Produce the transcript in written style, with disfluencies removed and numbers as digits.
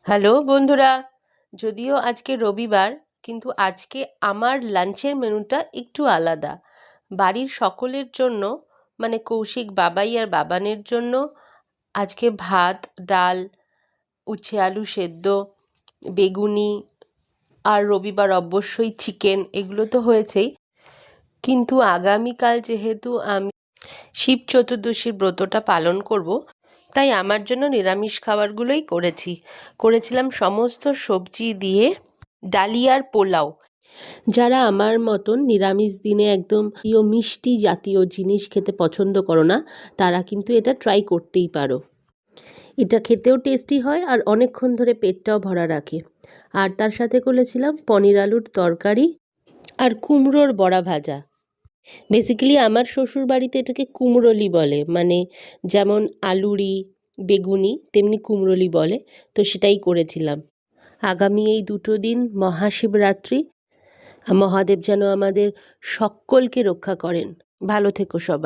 Hello বন্ধুরা, যদিও আজকে রবিবার, কিন্তু আজকে আমার লাঞ্চের মেনুটা একটু আলাদা। বাড়ির সকলের জন্য, মানে কৌশিক বাবাই আর বাবানের জন্য আজকে ভাত, ডাল, উচ্ছে আলু সেদ্ধ, বেগুনি, আর রবিবার অবশ্যই চিকেন, এগুলো তো হয়েছেই। কিন্তু আগামীকাল যেহেতু আমি শিব চতুর্দশীর ব্রতটা পালন করব, তাই আমার জন্য নিরামিষ খাবারগুলোই করেছিলাম সমস্ত সবজি দিয়ে ডালিয়ার পোলাও। যারা আমার মতন নিরামিষ দিনে একদম মিষ্টি জাতীয় জিনিস খেতে পছন্দ করো না, তারা কিন্তু এটা ট্রাই করতেই পারো। এটা খেতেও টেস্টি হয় আর অনেকক্ষণ ধরে পেটটাও ভরা রাখে। আর তার সাথে করেছিলাম পনির আলুর তরকারি আর কুমড়োর বড়া ভাজা। বেসিক্যালি আমার শ্বশুর বাড়িতে এটাকে কুমড়োলি বলে, মানে যেমন আলুরি, বেগুনি তেমনি কুমড়োলি বলে। তো সেটাই করেছিলাম। আগামী এই দুটো দিন মহাশিবরাত্রি, মহাদেব যেন আমাদের সকলকে রক্ষা করেন। ভালো থেকো সবাই।